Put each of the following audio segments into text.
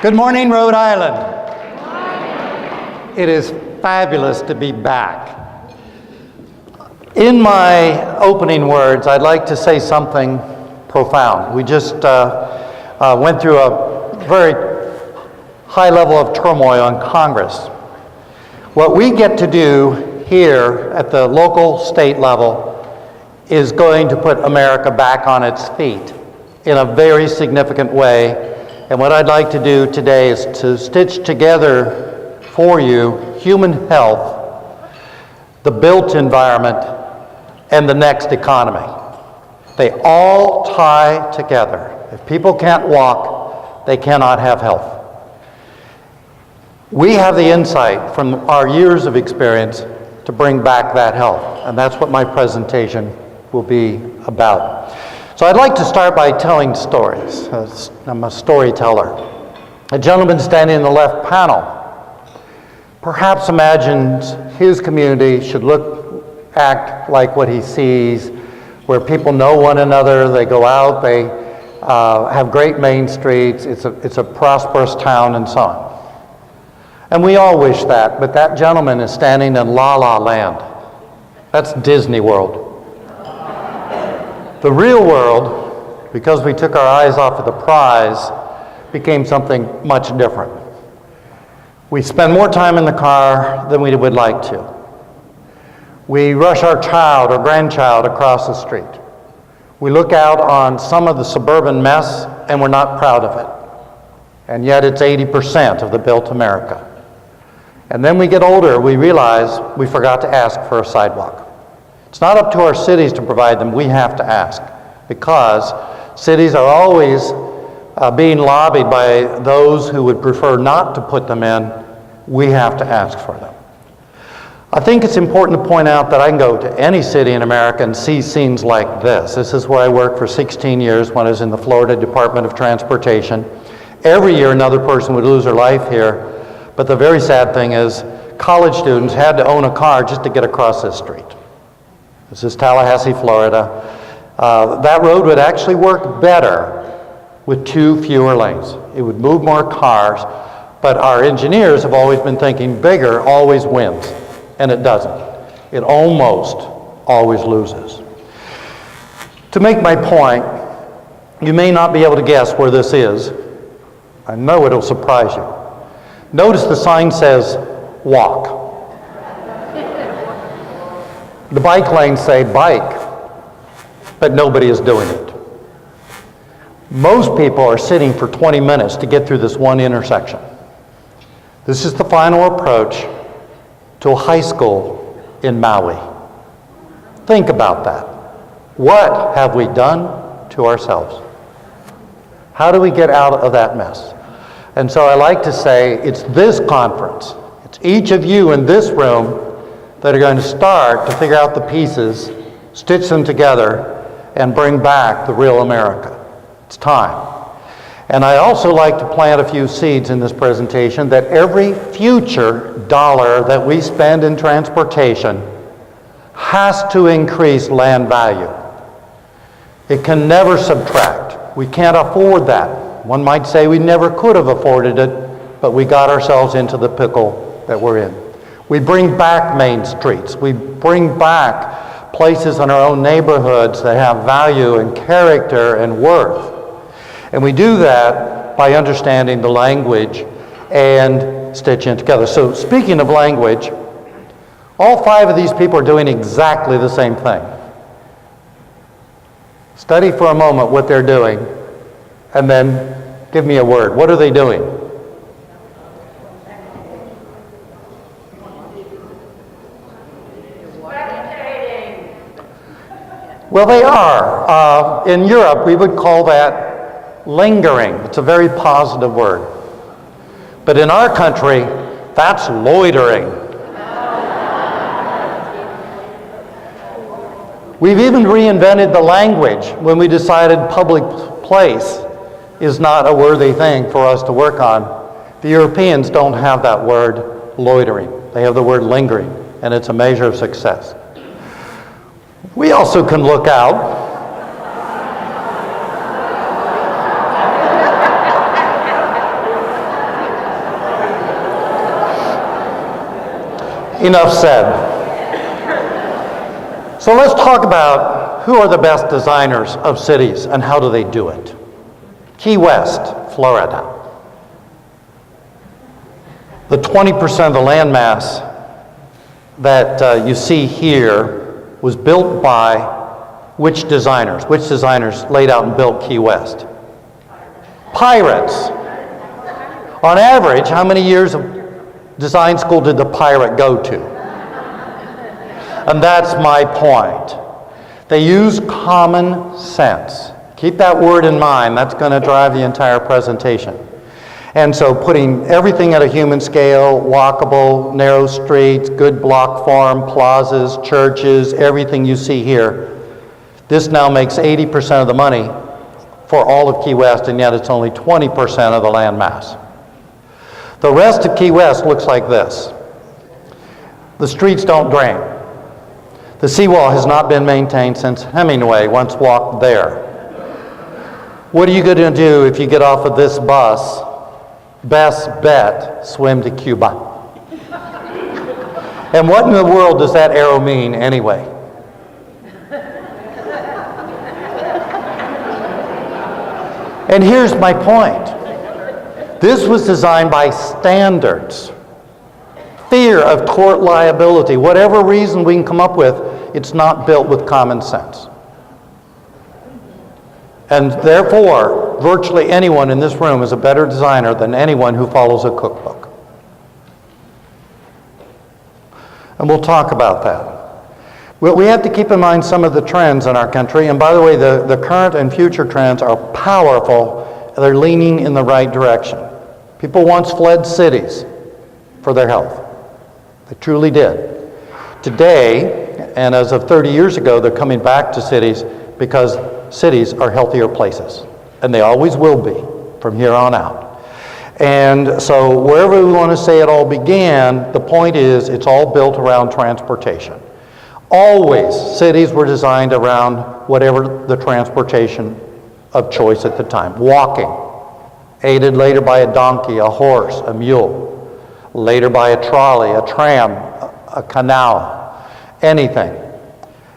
Good morning, Rhode Island. It is fabulous to be back. In my opening words, I'd like to say something profound. We just went through a very high level of turmoil in Congress. What we get to do here at the local, state level is going to put America back on its feet in a very significant way. And what I'd like to do today is to stitch together for you human health, the built environment, and the next economy. They all tie together. If people can't walk, they cannot have health. We have the insight from our years of experience to bring back that health, and that's what my presentation will be about. So I'd like to start by telling stories. I'm a storyteller. A gentleman standing in the left panel perhaps imagines his community should act like what he sees, where people know one another, they go out, they have great main streets, it's a prosperous town, and so on. And we all wish that, but that gentleman is standing in La La Land. That's Disney World. The real world, because we took our eyes off of the prize, became something much different. We spend more time in the car than we would like to. We rush our child or grandchild across the street. We look out on some of the suburban mess and we're not proud of it. And yet it's 80% of the built America. And then we get older, we realize we forgot to ask for a sidewalk. It's not up to our cities to provide them, we have to ask, because cities are always being lobbied by those who would prefer not to put them in. We have to ask for them. I think it's important to point out that I can go to any city in America and see scenes like this. This is where I worked for 16 years when I was in the Florida Department of Transportation. Every year another person would lose their life here, but the very sad thing is college students had to own a car just to get across this street. This is Tallahassee, Florida. That road would actually work better with 2 fewer lanes. It would move more cars, but our engineers have always been thinking bigger always wins, and it doesn't. It almost always loses. To make my point, you may not be able to guess where this is. I know it'll surprise you. Notice the sign says, walk. The bike lanes say bike, but nobody is doing it. Most people are sitting for 20 minutes to get through this one intersection. This is the final approach to a high school in Maui. Think about that. What have we done to ourselves? How do we get out of that mess? And so I like to say it's this conference, it's each of you in this room that are going to start to figure out the pieces, stitch them together, and bring back the real America. It's time. And I also like to plant a few seeds in this presentation that every future dollar that we spend in transportation has to increase land value. It can never subtract. We can't afford that. One might say we never could have afforded it, but we got ourselves into the pickle that we're in. We bring back main streets. We bring back places in our own neighborhoods that have value and character and worth. And we do that by understanding the language and stitching it together. So speaking of language, all 5 of these people are doing exactly the same thing. Study for a moment what they're doing, and then give me a word. What are they doing? Well, they are. In Europe, we would call that lingering. It's a very positive word. But in our country, that's loitering. We've even reinvented the language when we decided public place is not a worthy thing for us to work on. The Europeans don't have that word loitering. They have the word lingering, and it's a measure of success. We also can look out. Enough said. So let's talk about who are the best designers of cities and how do they do it. Key West, Florida. The 20% of the landmass that you see here was built by which designers? Which designers laid out and built Key West? Pirates. On average, how many years of design school did the pirate go to? And that's my point. They use common sense. Keep that word in mind. That's going to drive the entire presentation. And so putting everything at a human scale, walkable, narrow streets, good block form, plazas, churches, everything you see here, this now makes 80% of the money for all of Key West, and yet it's only 20% of the land mass. The rest of Key West looks like this. The streets don't drain. The seawall has not been maintained since Hemingway once walked there. What are you going to do if you get off of this bus? Best bet, swim to Cuba. And what in the world does that arrow mean anyway? And here's my point. This was designed by standards. Fear of tort liability, whatever reason we can come up with, it's not built with common sense. And therefore, virtually anyone in this room is a better designer than anyone who follows a cookbook. And we'll talk about that. Well, we have to keep in mind some of the trends in our country, and by the way, the current and future trends are powerful. They're leaning in the right direction. People once fled cities for their health. They truly did. Today, and as of 30 years ago, they're coming back to cities because cities are healthier places, and they always will be from here on out. And so wherever we want to say it all began, the point is it's all built around transportation. Always cities were designed around whatever the transportation of choice at the time. Walking, aided later by a donkey, a horse, a mule, later by a trolley, a tram, a canal, anything.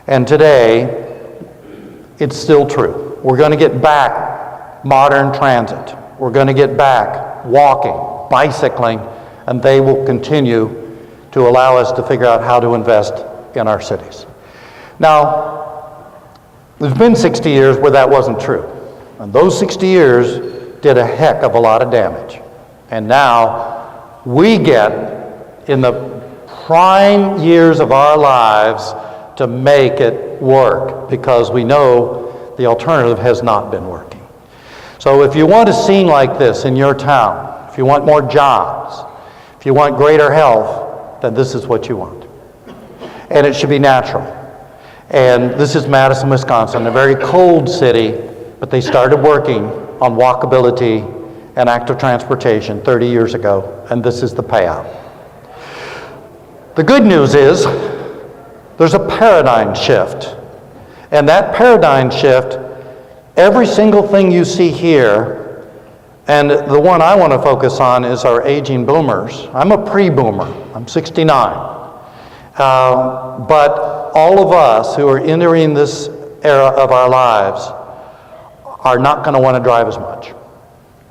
And today, it's still true. We're going to get back modern transit. We're going to get back walking, bicycling, and they will continue to allow us to figure out how to invest in our cities. Now, there's been 60 years where that wasn't true. And those 60 years did a heck of a lot of damage. And now we get in the prime years of our lives to make it work because we know the alternative has not been working. So if you want a scene like this in your town, if you want more jobs, if you want greater health, then this is what you want. And it should be natural. And this is Madison, Wisconsin, a very cold city, but they started working on walkability and active transportation 30 years ago, and this is the payout. The good news is there's a paradigm shift. And that paradigm shift, every single thing you see here, and the one I want to focus on is our aging boomers. I'm a pre-boomer. I'm 69. But all of us who are entering this era of our lives are not going to want to drive as much.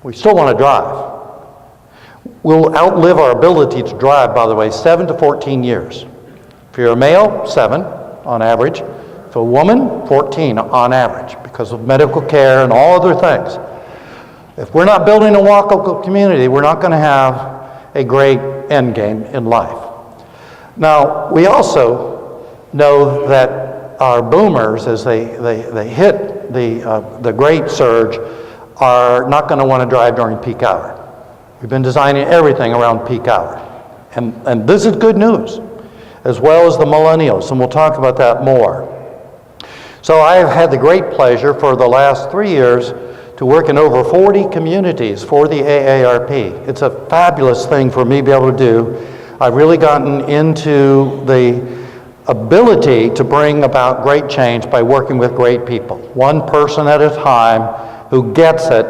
We still want to drive. We'll outlive our ability to drive, by the way, 7 to 14 years. If you're a male, 7 on average. If a woman, 14 on average because of medical care and all other things. If we're not building a walkable community, we're not going to have a great end game in life. Now, we also know that our boomers, as they hit the great surge, are not going to want to drive during peak hour. We've been designing everything around peak hour. And this is good news, as well as the millennials, and we'll talk about that more. So I have had the great pleasure for the last 3 years to work in over 40 communities for the AARP. It's a fabulous thing for me to be able to do. I've really gotten into the ability to bring about great change by working with great people, one person at a time who gets it,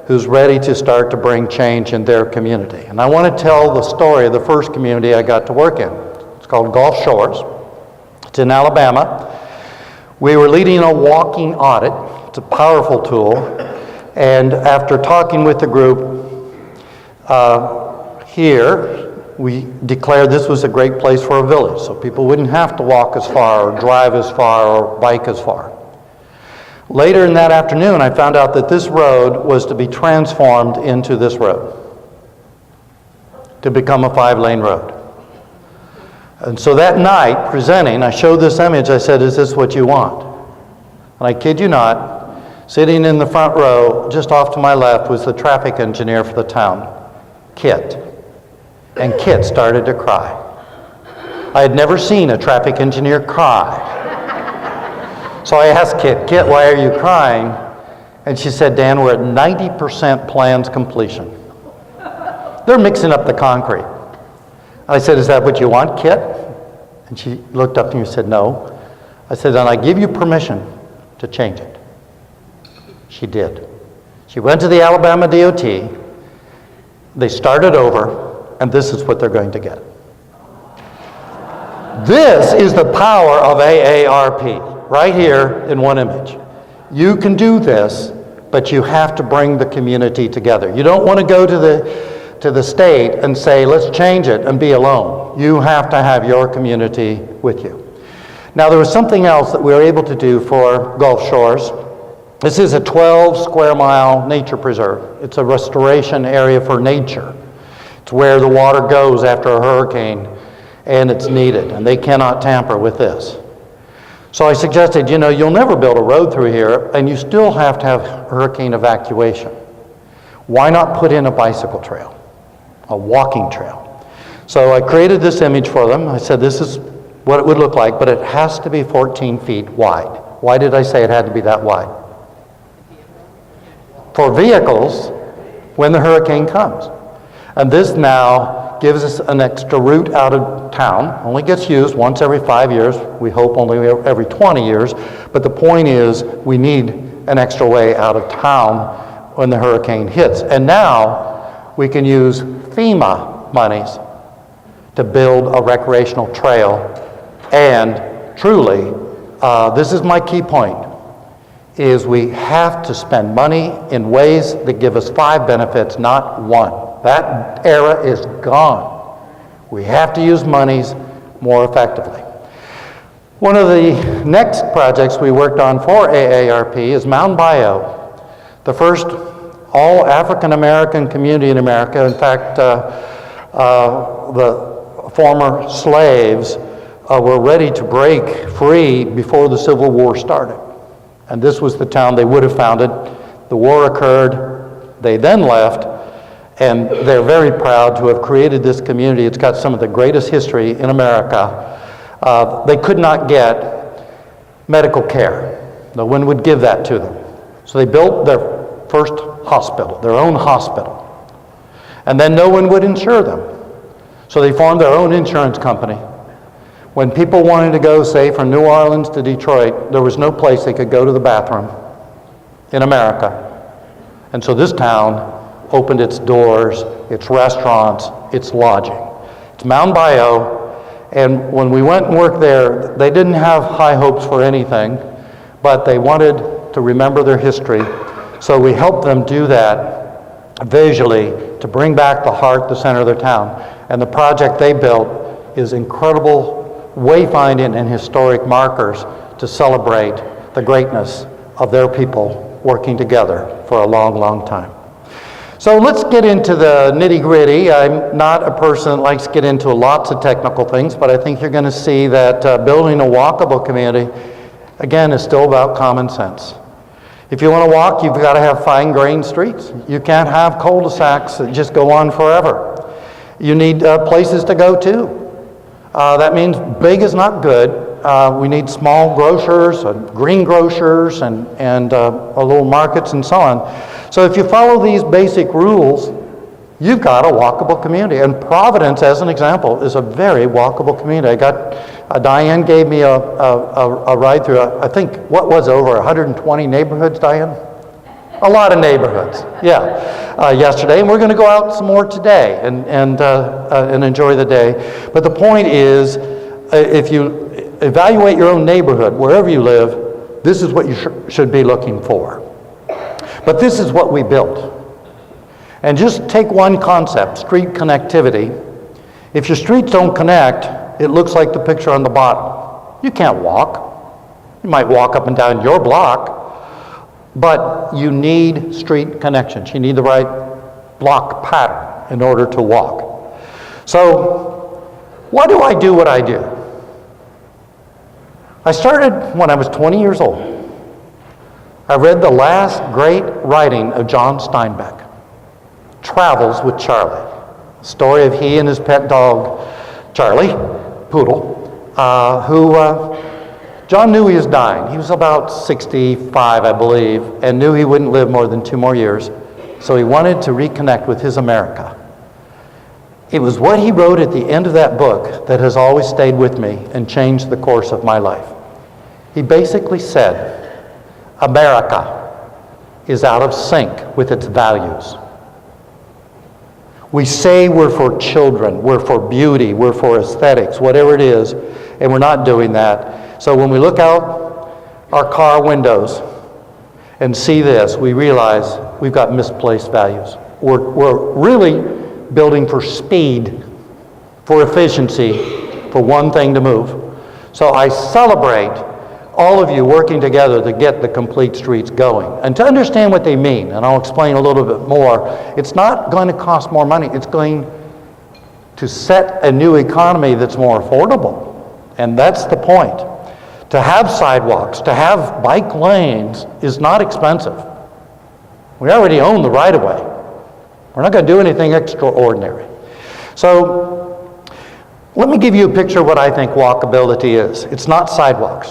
who's ready to start to bring change in their community. And I want to tell the story of the first community I got to work in. It's called Gulf Shores. It's in Alabama. We were leading a walking audit. It's a powerful tool. And after talking with the group here, we declared this was a great place for a village, so people wouldn't have to walk as far or drive as far or bike as far. Later in that afternoon, I found out that this road was to be transformed into this road, to become a 5-lane road. And so that night, presenting, I showed this image. I said, is this what you want? And I kid you not, sitting in the front row, just off to my left, was the traffic engineer for the town, Kit. And Kit started to cry. I had never seen a traffic engineer cry. So I asked Kit, why are you crying? And she said, Dan, we're at 90% plans completion. They're mixing up the concrete. I said, is that what you want, Kit? And she looked up at me and said, no. I said, then I give you permission to change it. She did. She went to the Alabama DOT. They started over, and this is what they're going to get. This is the power of AARP, right here in one image. You can do this, but you have to bring the community together. You don't want to go to the state and say, let's change it and be alone. You have to have your community with you. Now, there was something else that we were able to do for Gulf Shores. This is a 12 square mile nature preserve. It's a restoration area for nature. It's where the water goes after a hurricane and it's needed, and they cannot tamper with this. So I suggested, you'll never build a road through here, and you still have to have hurricane evacuation. Why not put in a bicycle trail, a walking trail? So I created this image for them. I said, this is what it would look like, but it has to be 14 feet wide. Why did I say it had to be that wide? For vehicles when the hurricane comes. And this now gives us an extra route out of town. Only gets used once every 5 years. We hope only every 20 years. But the point is, we need an extra way out of town when the hurricane hits. And now we can use FEMA monies to build a recreational trail. And truly, this is my key point, is we have to spend money in ways that give us 5 benefits, not 1. That era is gone. We have to use monies more effectively. One of the next projects we worked on for AARP is Mound Bayou, the first all African American community in America. In fact, the former slaves were ready to break free before the Civil War started. And this was the town they would have founded. The war occurred, they then left, and they're very proud to have created this community. It's got some of the greatest history in America. They could not get medical care. No one would give that to them. So they built their first hospital, their own hospital. And then no one would insure them. So they formed their own insurance company. When people wanted to go, say, from New Orleans to Detroit, there was no place they could go to the bathroom in America. And so this town opened its doors, its restaurants, its lodging. It's Mound Bayou, and when we went and worked there, they didn't have high hopes for anything, but they wanted to remember their history. So we helped them do that visually to bring back the heart, the center of their town. And the project they built is incredible wayfinding and historic markers to celebrate the greatness of their people working together for a long, long time. So let's get into the nitty-gritty. I'm not a person that likes to get into lots of technical things, but I think you're going to see that building a walkable community, again, is still about common sense. If you want to walk, you've got to have fine-grained streets. You can't have cul-de-sacs that just go on forever. You need places to go to. That means big is not good. We need small grocers, green grocers, and little markets and so on. So if you follow these basic rules, you've got a walkable community. And Providence, as an example, is a very walkable community. Diane gave me a ride through, I think, what was over 120 neighborhoods, Diane? A lot of neighborhoods, yeah, yesterday. And we're going to go out some more today and enjoy the day. But the point is, if you evaluate your own neighborhood, wherever you live, this is what you should be looking for. But this is what we built. And just take one concept, street connectivity. If your streets don't connect, it looks like the picture on the bottom. You can't walk. You might walk up and down your block, but you need street connections. You need the right block pattern in order to walk. So, why do I do what I do? I started when I was 20 years old. I read the last great writing of John Steinbeck, Travels with Charlie. The story of he and his pet dog, Charlie, Poodle, who John knew he was dying. He was about 65, I believe, and knew he wouldn't live more than 2 more years. So he wanted to reconnect with his America. It was what he wrote at the end of that book that has always stayed with me and changed the course of my life. He basically said, America is out of sync with its values. We say we're for children, we're for beauty, we're for aesthetics, whatever it is, and we're not doing that. So when we look out our car windows and see this, we realize we've got misplaced values. We're really building for speed, for efficiency, for one thing to move. So I celebrate all of you working together to get the complete streets going. And to understand what they mean, and I'll explain a little bit more, it's not going to cost more money. It's going to set a new economy that's more affordable. And that's the point. To have sidewalks, to have bike lanes is not expensive. We already own the right-of-way. We're not going to do anything extraordinary. So let me give you a picture of what I think walkability is. It's not sidewalks,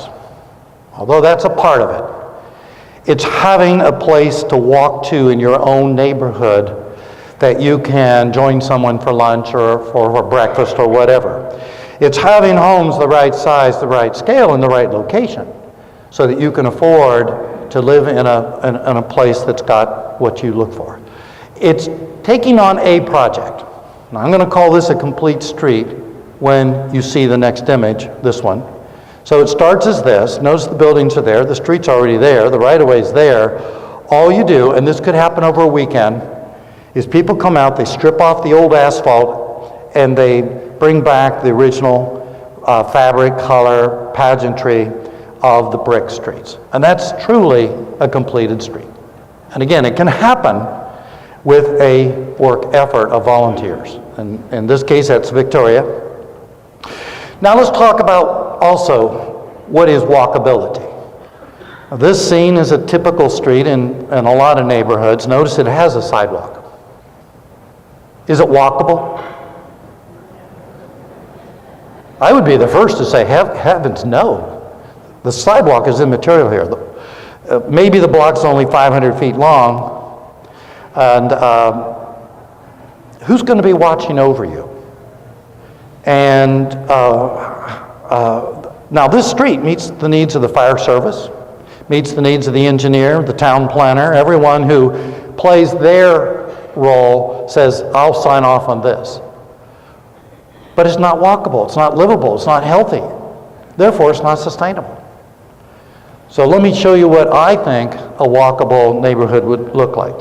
although that's a part of it. It's having a place to walk to in your own neighborhood that you can join someone for lunch or for breakfast or whatever. It's having homes the right size, the right scale, and the right location so that you can afford to live in a place that's got what you look for. It's taking on a project. Now, I'm going to call this a complete street when you see the next image, this one. So it starts as this. Notice the buildings are there. The street's already there. The right-of-way's there. All you do, and this could happen over a weekend, is people come out, they strip off the old asphalt, and they bring back the original fabric, color, pageantry of the brick streets. And that's truly a completed street. And again, it can happen with a work effort of volunteers. And in this case, that's Victoria. Now let's talk about also what is walkability. Now, this scene is a typical street in a lot of neighborhoods. Notice it has a sidewalk. Is it walkable? I would be the first to say, heavens no. The sidewalk is immaterial here. Maybe the block's only 500 feet long, and who's going to be watching over you? And now this street meets the needs of the fire service, meets the needs of the engineer, the town planner. Everyone who plays their role says, I'll sign off on this. But it's not walkable, it's not livable, it's not healthy. Therefore, it's not sustainable. So let me show you what I think a walkable neighborhood would look like.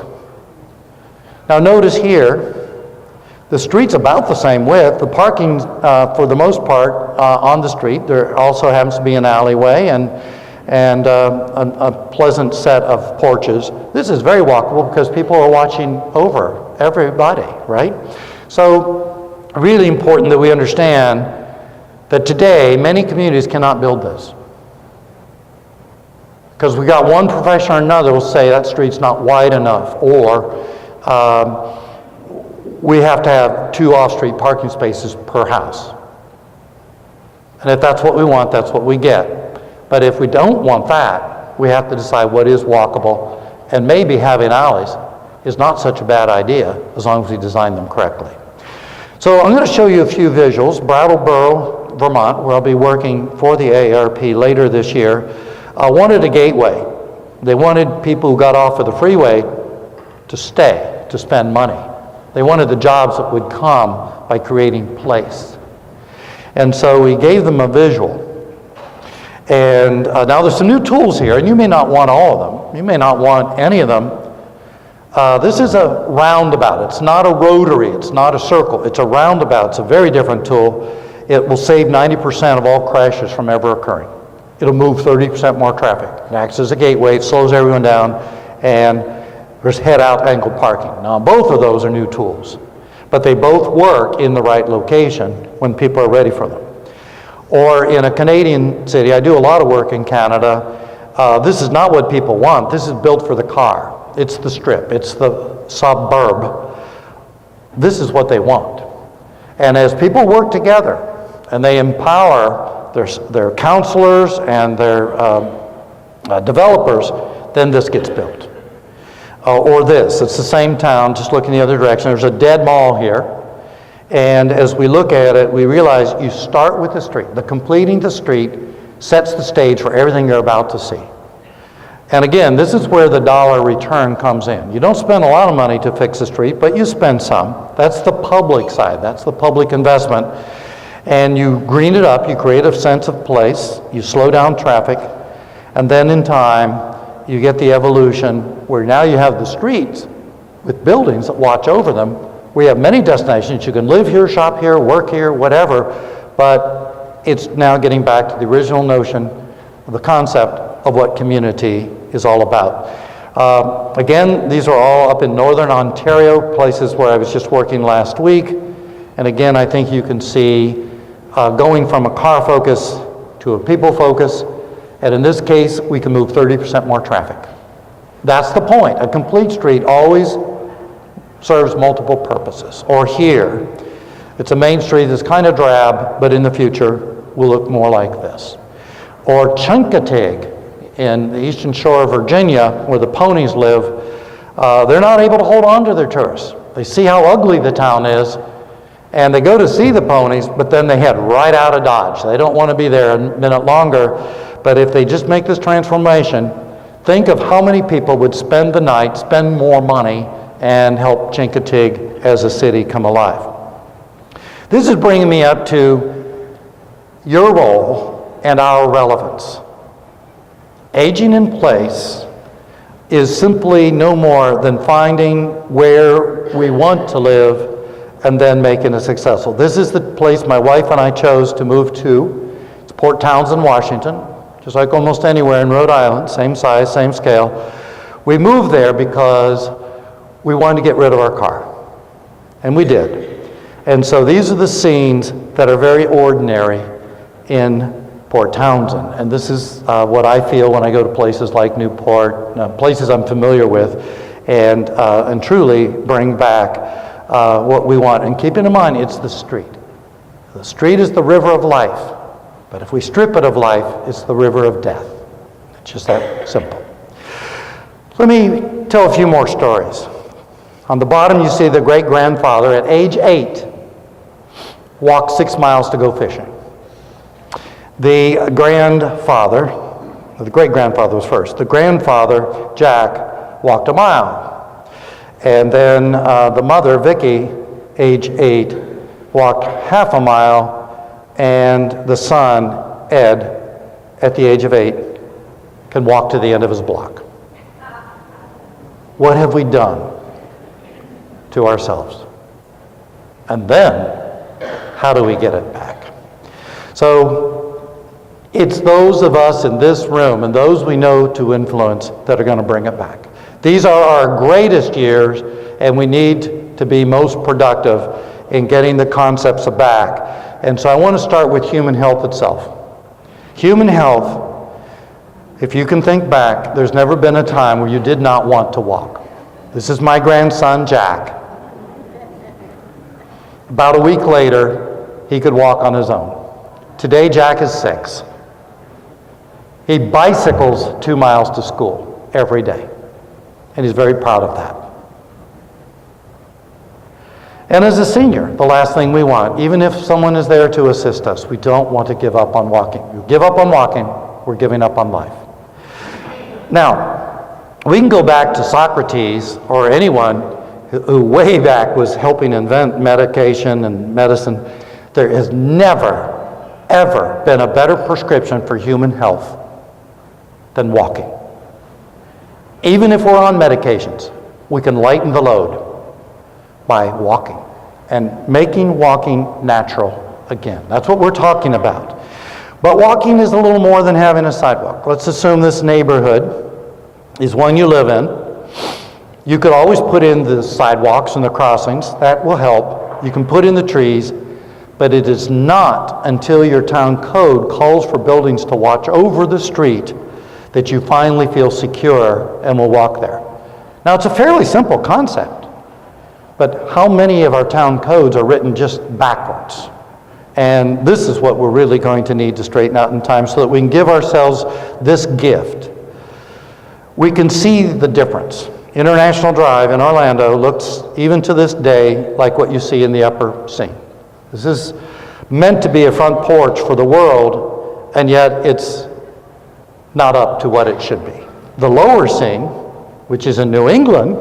Now notice here, the street's about the same width. The parking, for the most part, on the street. There also happens to be an alleyway and a pleasant set of porches. This is very walkable because people are watching over everybody, right? So really important that we understand that today many communities cannot build this. Because we got one profession or another will say that street's not wide enough, or we have to have 2 off-street parking spaces per house. And if that's what we want, that's what we get. But if we don't want that, we have to decide what is walkable, and maybe having alleys is not such a bad idea as long as we design them correctly. So I'm going to show you a few visuals. Brattleboro, Vermont, where I'll be working for the AARP later this year, wanted a gateway. They wanted people who got off of the freeway to stay, to spend money. They wanted the jobs that would come by creating place. And so we gave them a visual. And now there's some new tools here, and you may not want all of them. You may not want any of them. This is a roundabout. It's not a rotary. It's not a circle. It's a roundabout. It's a very different tool. It will save 90% of all crashes from ever occurring. It'll move 30% more traffic. It acts as a gateway. It slows everyone down, and there's head-out angle parking. Now, both of those are new tools, but they both work in the right location when people are ready for them. Or in a Canadian city, I do a lot of work in Canada. This is not what people want. This is built for the car. It's the strip. It's the suburb. This is what they want. And as people work together and they empower their counselors and their developers, then this gets built. Or this. It's the same town, just looking the other direction. There's a dead mall here. And as we look at it, we realize you start with the street. The completing the street sets the stage for everything you're about to see. And again, this is where the dollar return comes in. You don't spend a lot of money to fix a street, but you spend some. That's the public side. That's the public investment. And you green it up. You create a sense of place. You slow down traffic. And then in time, you get the evolution where now you have the streets with buildings that watch over them. We have many destinations. You can live here, shop here, work here, whatever, but it's now getting back to the original notion, the concept of what community is all about. Again, these are all up in northern Ontario, places where I was just working last week. And again, I think you can see going from a car focus to a people focus. And in this case, we can move 30% more traffic. That's the point. A complete street always serves multiple purposes. Or here, it's a main street that's kind of drab, but in the future will look more like this. Or Chincoteague in the eastern shore of Virginia, where the ponies live, they're not able to hold on to their tourists. They see how ugly the town is, and they go to see the ponies, but then they head right out of Dodge. They don't want to be there a minute longer, but if they just make this transformation, think of how many people would spend the night, spend more money, and help Chincoteague as a city come alive. This is bringing me up to your role and our relevance. Aging in place is simply no more than finding where we want to live and then making it successful. This is the place my wife and I chose to move to. It's Port Townsend, Washington, just like almost anywhere in Rhode Island, same size, same scale. We moved there because we wanted to get rid of our car, and we did. And so these are the scenes that are very ordinary in Port Townsend, and this is what I feel when I go to places like Newport, places I'm familiar with, and truly bring back what we want. And keeping in mind, it's the street. The street is the river of life, but if we strip it of life, it's the river of death. It's just that simple. Let me tell a few more stories. On the bottom, you see the great-grandfather at age 8 walked 6 miles to go fishing. The grandfather, the great-grandfather was first. The grandfather, Jack, walked a mile. And then the mother, Vicky, age 8, walked half a mile. And the son, Ed, at the age of 8, can walk to the end of his block. What have we done to ourselves? And then, how do we get it back? So, it's those of us in this room and those we know to influence that are going to bring it back. These are our greatest years, and we need to be most productive in getting the concepts back. And so I want to start with human health itself. Human health, if you can think back, there's never been a time where you did not want to walk. This is my grandson, Jack. About a week later, he could walk on his own. Today, Jack is 6. He bicycles 2 miles to school every day, and he's very proud of that. And as a senior, the last thing we want, even if someone is there to assist us, we don't want to give up on walking. You give up on walking, we're giving up on life. Now, we can go back to Socrates or anyone who way back was helping invent medication and medicine. There has never ever been a better prescription for human health than walking. Even if we're on medications, we can lighten the load by walking and making walking natural again. That's what we're talking about. But walking is a little more than having a sidewalk. Let's assume this neighborhood is one you live in. You could always put in the sidewalks and the crossings. That will help. You can put in the trees, but it is not until your town code calls for buildings to watch over the street that you finally feel secure and will walk there. Now, it's a fairly simple concept, but how many of our town codes are written just backwards? And this is what we're really going to need to straighten out in time so that we can give ourselves this gift. We can see the difference. International Drive in Orlando looks, even to this day, like what you see in the upper scene. This is meant to be a front porch for the world, and yet it's not up to what it should be. The lower scene, which is in New England,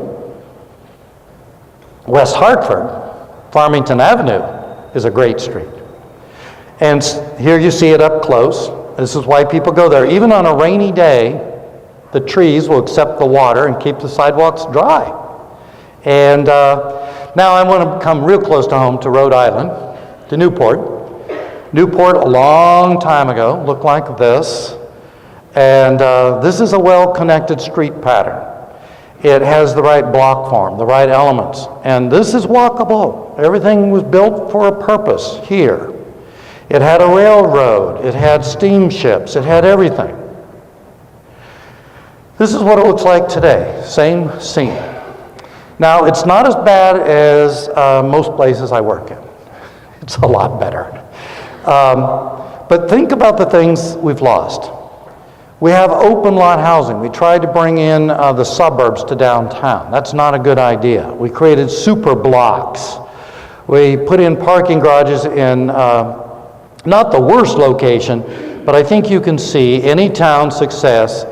West Hartford, Farmington Avenue, is a great street. And here you see it up close. This is why people go there. Even on a rainy day, the trees will accept the water and keep the sidewalks dry. And now I want to come real close to home to Rhode Island, to Newport. Newport, a long time ago, looked like this. And this is a well-connected street pattern. It has the right block form, the right elements. And this is walkable. Everything was built for a purpose here. It had a railroad. It had steamships. It had everything. This is what it looks like today. Same scene. Now, it's not as bad as most places I work in. It's a lot better. But think about the things we've lost. We have open lot housing. We tried to bring in the suburbs to downtown. That's not a good idea. We created super blocks. We put in parking garages in not the worst location, but I think you can see any town's success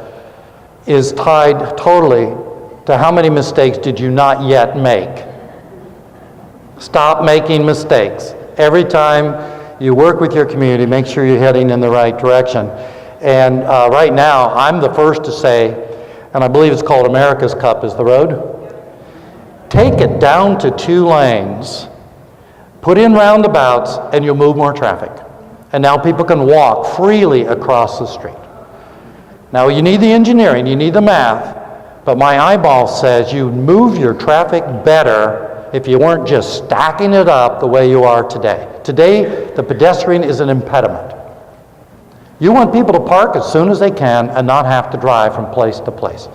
is tied totally to how many mistakes did you not yet make. Stop making mistakes. Every time you work with your community, make sure you're heading in the right direction. And right now, I'm the first to say, and I believe it's called America's Cup is the road. Take it down to 2 lanes, put in roundabouts, and you'll move more traffic. And now people can walk freely across the street. Now you need the engineering, you need the math, but my eyeball says you move your traffic better if you weren't just stacking it up the way you are today. Today, the pedestrian is an impediment. You want people to park as soon as they can and not have to drive from place to place.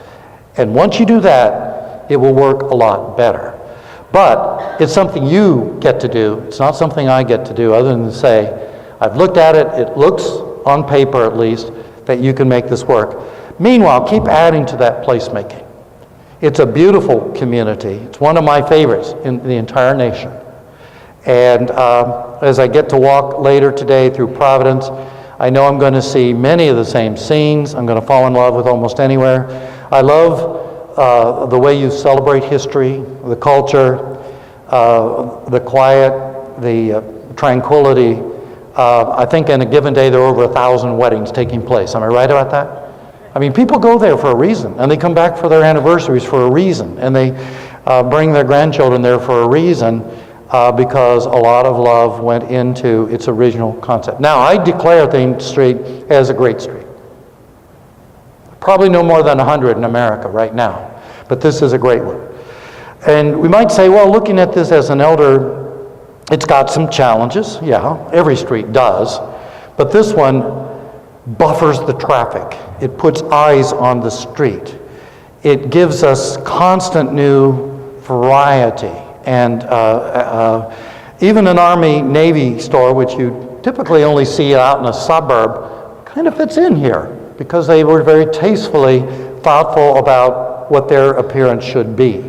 And once you do that, it will work a lot better. But it's something you get to do. It's not something I get to do other than to say, I've looked at it, it looks on paper at least, that you can make this work. Meanwhile, keep adding to that placemaking. It's a beautiful community. It's one of my favorites in the entire nation. And as I get to walk later today through Providence, I know I'm going to see many of the same scenes. I'm going to fall in love with almost anywhere. I love the way you celebrate history, the culture, the quiet, the tranquility. I think in a given day there are over 1,000 weddings taking place. Am I right about that? I mean, people go there for a reason, and they come back for their anniversaries for a reason, and they bring their grandchildren there for a reason. Because a lot of love went into its original concept. Now, I declare Thames Street as a great street. Probably no more than 100 in America right now, but this is a great one. And we might say, well, looking at this as an elder, it's got some challenges. Yeah, every street does. But this one buffers the traffic. It puts eyes on the street. It gives us constant new variety. And even an Army-Navy store, which you typically only see out in a suburb, kind of fits in here because they were very tastefully thoughtful about what their appearance should be.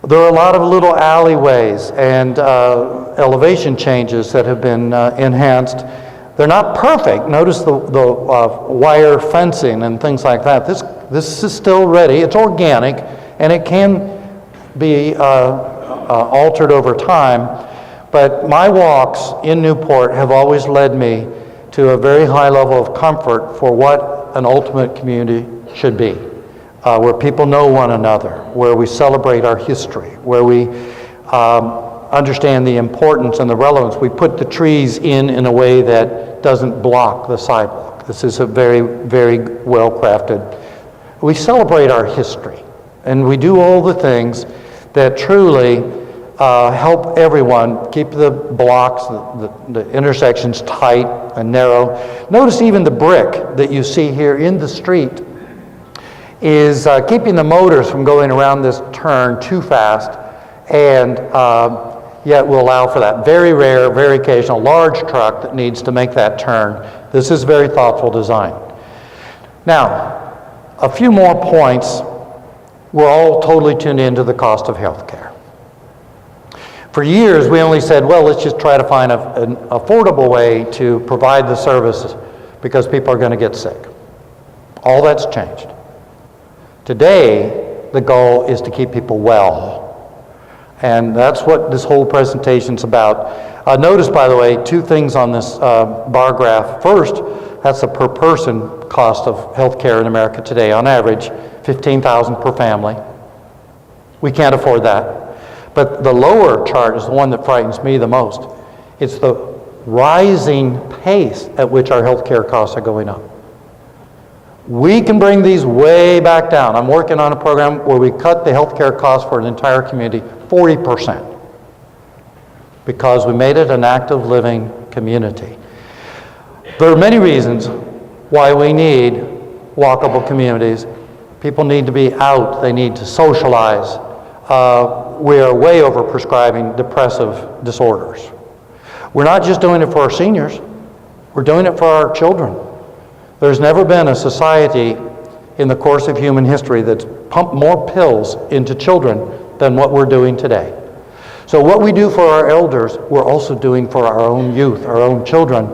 There are a lot of little alleyways and elevation changes that have been enhanced. They're not perfect. Notice the wire fencing and things like that. This is still ready. It's organic, and it can be altered over time, but my walks in Newport have always led me to a very high level of comfort for what an ultimate community should be, where people know one another, where we celebrate our history, where we understand the importance and the relevance. We put the trees in a way that doesn't block the sidewalk. This is a very, very well crafted. We celebrate our history, and we do all the things that truly help everyone keep the blocks, the intersections tight and narrow. Notice even the brick that you see here in the street is keeping the motors from going around this turn too fast, and yet will allow for that very rare, very occasional large truck that needs to make that turn. This is very thoughtful design. Now, a few more points. We're all totally tuned into the cost of health care. For years, we only said, well, let's just try to find an affordable way to provide the services because people are going to get sick. All that's changed. Today, the goal is to keep people well. And that's what this whole presentation's about. Notice, by the way, two things on this bar graph. First, that's the per person cost of health care in America today. On average, $15,000 per family. We can't afford that. But the lower chart is the one that frightens me the most. It's the rising pace at which our health care costs are going up. We can bring these way back down. I'm working on a program where we cut the health care costs for an entire community 40% because we made it an active living community. There are many reasons why we need walkable communities. People need to be out. They need to socialize. We are way over prescribing depressive disorders. We're not just doing it for our seniors. We're doing it for our children. There's never been a society in the course of human history that's pumped more pills into children than what we're doing today. So what we do for our elders, we're also doing for our own youth, our own children.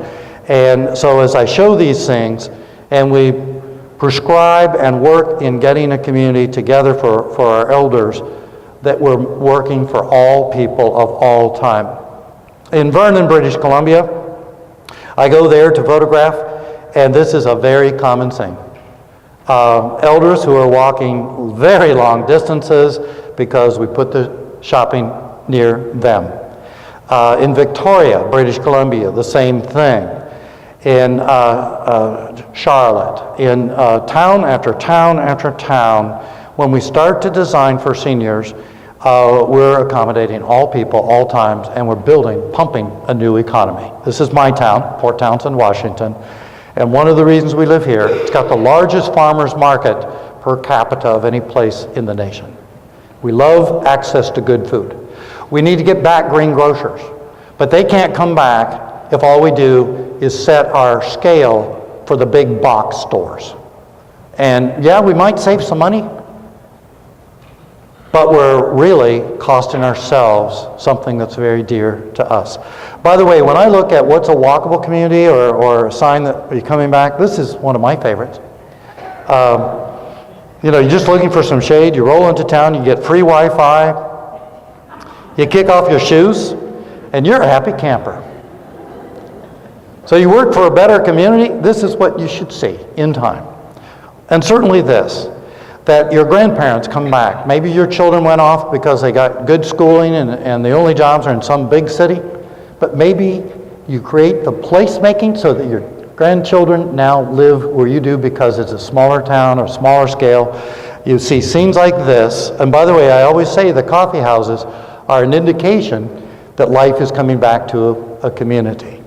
And so as I show these things, and we prescribe and work in getting a community together for our elders, that we're working for all people of all time. In Vernon, British Columbia, I go there to photograph, and this is a very common thing. Elders who are walking very long distances because we put the shopping near them. In Victoria, British Columbia, the same thing. In Charlotte, in town after town after town, when we start to design for seniors, we're accommodating all people, all times, and we're pumping a new economy. This is my town, Port Townsend, Washington. And one of the reasons we live here, it's got the largest farmers market per capita of any place in the nation. We love access to good food. We need to get back green grocers, but they can't come back if all we do is set our scale for the big box stores. And yeah, we might save some money, but we're really costing ourselves something that's very dear to us. By the way, when I look at what's a walkable community or a sign that you're coming back, this is one of my favorites. You're just looking for some shade, you roll into town, you get free Wi-Fi, you kick off your shoes, and you're a happy camper. So you work for a better community, this is what you should see in time. And certainly this, that your grandparents come back. Maybe your children went off because they got good schooling and the only jobs are in some big city, but maybe you create the placemaking so that your grandchildren now live where you do because it's a smaller town or smaller scale. You see scenes like this, and by the way, I always say the coffee houses are an indication that life is coming back to a community.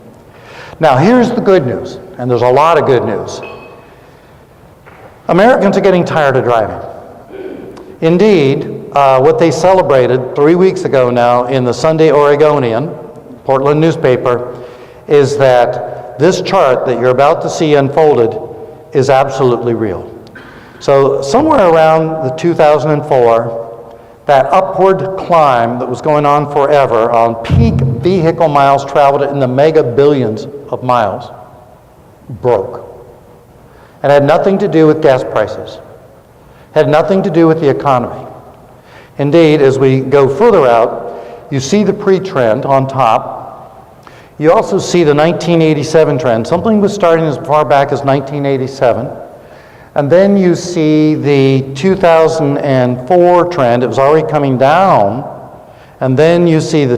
Now here's the good news, and there's a lot of good news. Americans are getting tired of driving. Indeed, what they celebrated 3 weeks ago now in the Sunday Oregonian, Portland newspaper, is that this chart that you're about to see unfolded is absolutely real. So somewhere around the 2004, that upward climb that was going on forever on peak vehicle miles traveled in the mega billions of miles broke. It had nothing to do with gas prices. Had nothing to do with the economy. Indeed, as we go further out, you see the pre-trend on top. You also see the 1987 trend. Something was starting as far back as 1987. And then you see the 2004 trend. It was already coming down. And then you see the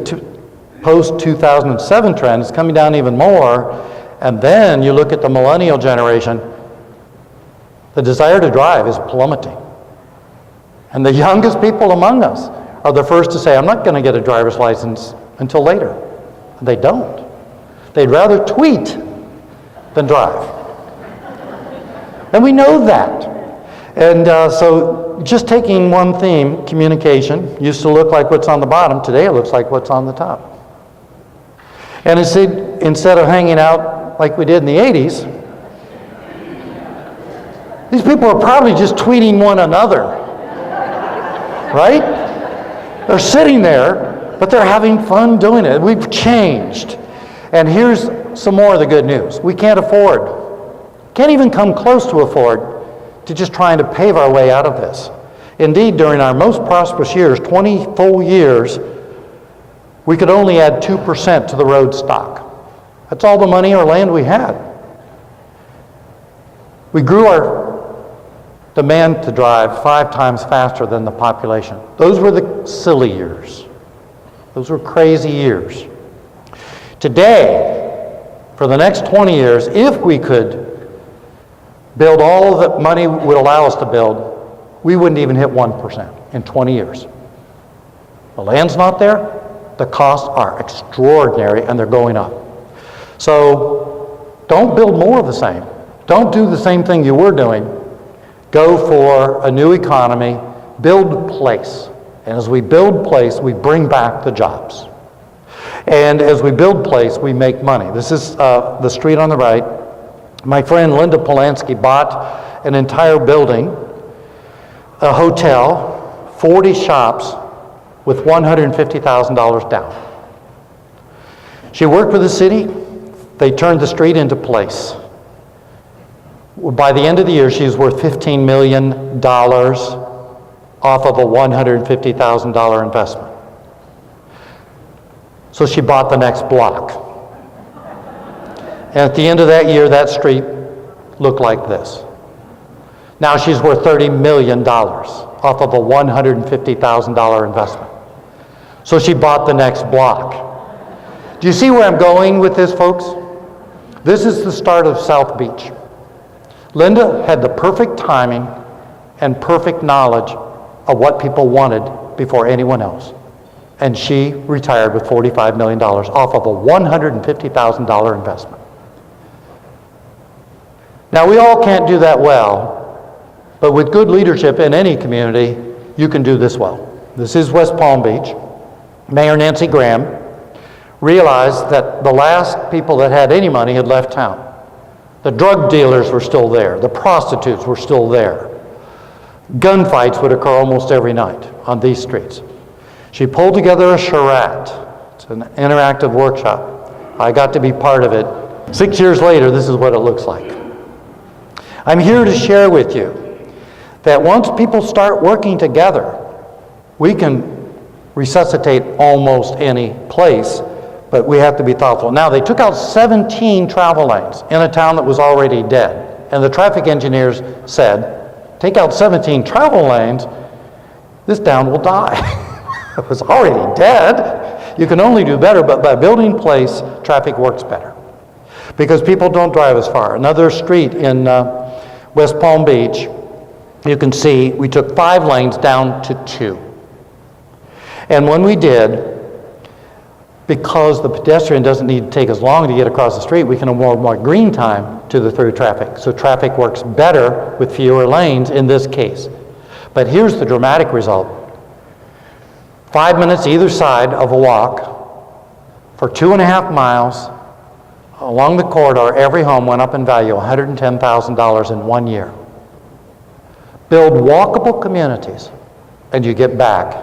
post-2007 trend. It's coming down even more. And then you look at the millennial generation. The desire to drive is plummeting. And the youngest people among us are the first to say, I'm not going to get a driver's license until later. And they don't. They'd rather tweet than drive. And we know that. And so just taking one theme, communication, used to look like what's on the bottom. Today it looks like what's on the top. And instead of hanging out like we did in the 80s, these people are probably just tweeting one another, right? They're sitting there, but they're having fun doing it. We've changed. And here's some more of the good news. We can't even come close to afford to just trying to pave our way out of this. Indeed, during our most prosperous years, 20 full years, we could only add 2% to the road stock. That's all the money or land we had. We grew our demand to drive 5 times faster than the population. Those were the silly years. Those were crazy years. Today, for the next 20 years, if we could build all that money would allow us to build, we wouldn't even hit 1% in 20 years. The land's not there. The costs are extraordinary, and they're going up. So don't build more of the same. Don't do the same thing you were doing. Go for a new economy, build place. And as we build place, we bring back the jobs. And as we build place, we make money. This is the street on the right. My friend Linda Polanski bought an entire building, a hotel, 40 shops with $150,000 down. She worked with the city. They turned the street into place. By the end of the year, she's worth $15 million off of a $150,000 investment. So she bought the next block. And at the end of that year, that street looked like this. Now she's worth $30 million off of a $150,000 investment. So she bought the next block. Do you see where I'm going with this, folks? This is the start of South Beach. Linda had the perfect timing and perfect knowledge of what people wanted before anyone else. And she retired with $45 million off of a $150,000 investment. Now, we all can't do that well, but with good leadership in any community, you can do this well. This is West Palm Beach. Mayor Nancy Graham realized that the last people that had any money had left town. The drug dealers were still there. The prostitutes were still there. Gunfights would occur almost every night on these streets. She pulled together a charrette. It's an interactive workshop. I got to be part of it. 6 years later, this is what it looks like. I'm here to share with you that once people start working together, we can resuscitate almost any place, but we have to be thoughtful. Now, they took out 17 travel lanes in a town that was already dead. And the traffic engineers said, take out 17 travel lanes, this town will die. It was already dead. You can only do better, but by building place, traffic works better. Because people don't drive as far. Another street in West Palm Beach, you can see we took 5 lanes down to 2. And when we did, because the pedestrian doesn't need to take as long to get across the street, we can award more green time to the through traffic. So traffic works better with fewer lanes in this case. But here's the dramatic result. 5 minutes either side of a walk for 2.5 miles along the corridor. Every home went up in value $110,000 in 1 year. Build walkable communities and you get back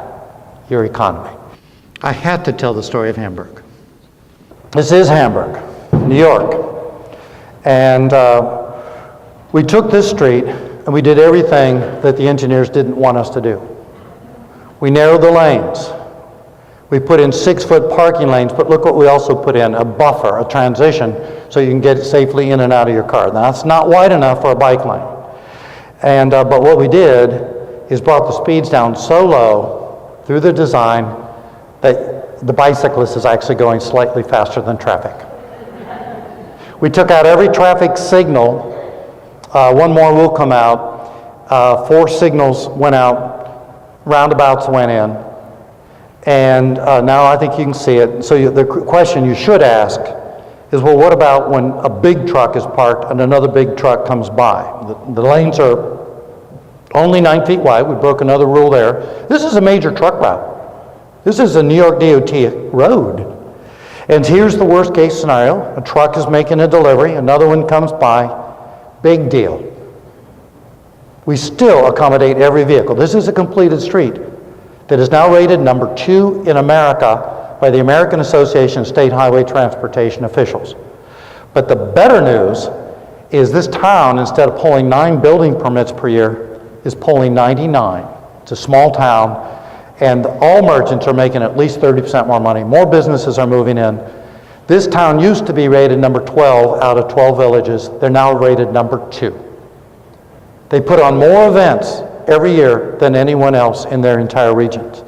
your economy. I had to tell the story of Hamburg. This is Hamburg, New York. And we took this street and we did everything that the engineers didn't want us to do. We narrowed the lanes. We put in 6-foot parking lanes, but look what we also put in, a buffer, a transition, so you can get safely in and out of your car. Now, that's not wide enough for a bike lane. And, but what we did is brought the speeds down so low through the design that the bicyclist is actually going slightly faster than traffic. We took out every traffic signal. One more will come out. 4 signals went out, roundabouts went in. And now I think you can see it. So the question you should ask is, well, what about when a big truck is parked and another big truck comes by? The lanes are only 9 feet wide. We broke another rule there. This is a major truck route. This is a New York DOT road. And here's the worst case scenario. A truck is making a delivery, another one comes by, big deal. We still accommodate every vehicle. This is a completed street that is now rated number 2 in America by the American Association of State Highway Transportation Officials. But the better news is this town, instead of pulling 9 building permits per year, is pulling 99. It's a small town, and all merchants are making at least 30% more money. More businesses are moving in. This town used to be rated number 12 out of 12 villages. They're now rated number 2. They put on more events every year than anyone else in their entire regions.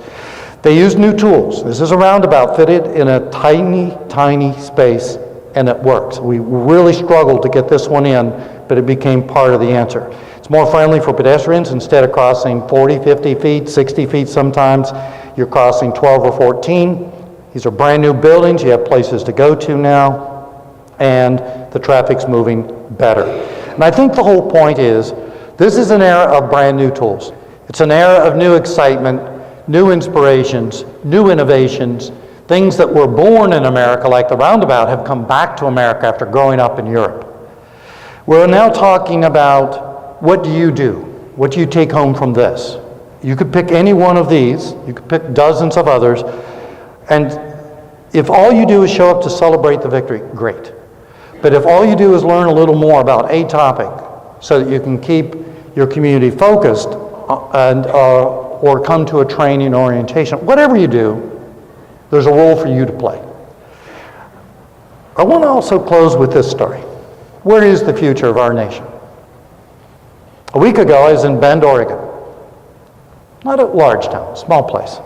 They use new tools. This is a roundabout fitted in a tiny, tiny space, and it works. We really struggled to get this one in, but it became part of the answer. It's more friendly for pedestrians. Instead of crossing 40, 50 feet, 60 feet sometimes, you're crossing 12 or 14. These are brand new buildings. You have places to go to now, and the traffic's moving better. And I think the whole point is, this is an era of brand new tools. It's an era of new excitement, new inspirations, new innovations. Things that were born in America, like the roundabout, have come back to America after growing up in Europe. We're now talking about, what do you do? What do you take home from this? You could pick any one of these. You could pick dozens of others. And if all you do is show up to celebrate the victory, great. But if all you do is learn a little more about a topic so that you can keep your community focused and or come to a training orientation, whatever you do, there's a role for you to play. I want to also close with this story. Where is the future of our nation? A week ago, I was in Bend, Oregon. Not a large town, small place.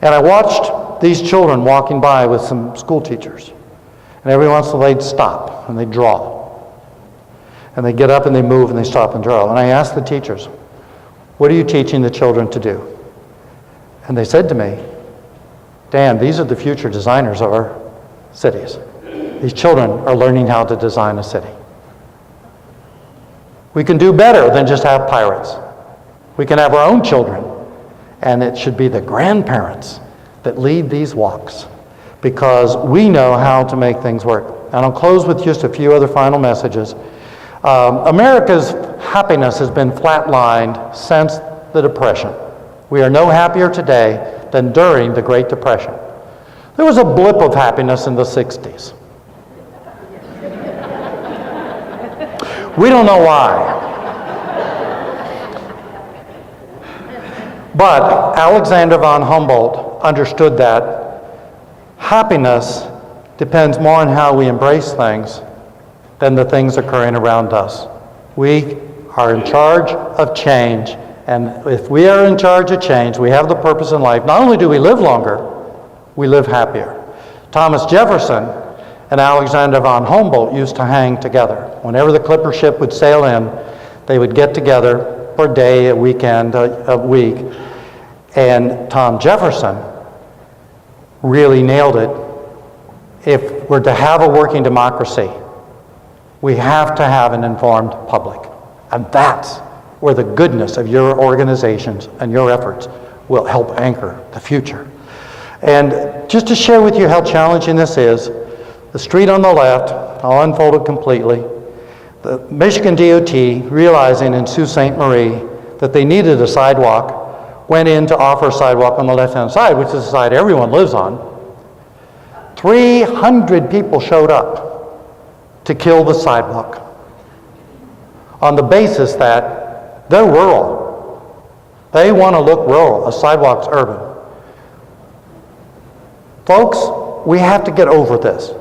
And I watched these children walking by with some school teachers. And every once in a while they'd stop and they'd draw. And they get up and they move and they stop and draw. And I asked the teachers, what are you teaching the children to do? And they said to me, Dan, these are the future designers of our cities. These children are learning how to design a city. We can do better than just have pirates. We can have our own children, and it should be the grandparents that lead these walks, because we know how to make things work. And I'll close with just a few other final messages. America's happiness has been flatlined since the Depression. We are no happier today than during the Great Depression. There was a blip of happiness in the 60s. We don't know why. But Alexander von Humboldt understood that happiness depends more on how we embrace things than the things occurring around us. We are in charge of change, and if we are in charge of change, we have the purpose in life. Not only do we live longer, we live happier. Thomas Jefferson and Alexander von Humboldt used to hang together. Whenever the clipper ship would sail in, they would get together for a day, a weekend, a week. And Tom Jefferson really nailed it. If we're to have a working democracy, we have to have an informed public. And that's where the goodness of your organizations and your efforts will help anchor the future. And just to share with you how challenging this is, the street on the left, I'll unfold it completely. The Michigan DOT, realizing in Sault Ste. Marie that they needed a sidewalk, went in to offer a sidewalk on the left-hand side, which is the side everyone lives on. 300 people showed up to kill the sidewalk on the basis that they're rural. They want to look rural. A sidewalk's urban. Folks, we have to get over this.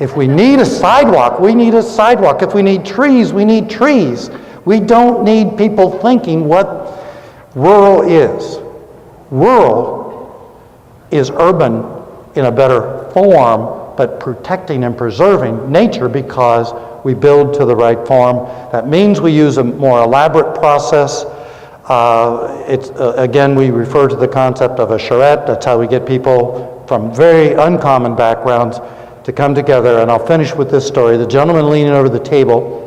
If we need a sidewalk, we need a sidewalk. If we need trees, we need trees. We don't need people thinking what rural is. Rural is urban in a better form, but protecting and preserving nature because we build to the right form. That means we use a more elaborate process. Again, we refer to the concept of a charrette. That's how we get people from very uncommon backgrounds to come together. And I'll finish with this story. The gentleman leaning over the table,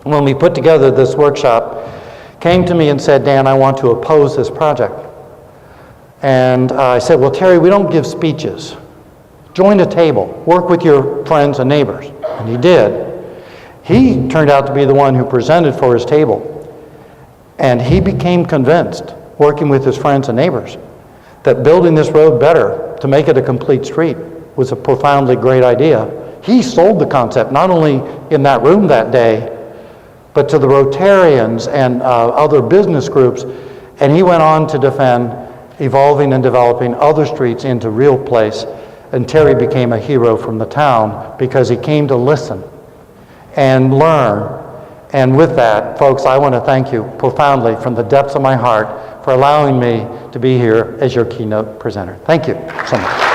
when we put together this workshop, came to me and said, Dan, I want to oppose this project. And I said, well, Terry, we don't give speeches. Join the table. Work with your friends and neighbors. And he did. He turned out to be the one who presented for his table. And he became convinced, working with his friends and neighbors, that building this road better to make it a complete street was a profoundly great idea. He sold the concept, not only in that room that day, but to the Rotarians and other business groups. And he went on to defend evolving and developing other streets into real place. And Terry became a hero from the town because he came to listen and learn. And with that, folks, I want to thank you profoundly from the depths of my heart for allowing me to be here as your keynote presenter. Thank you so much.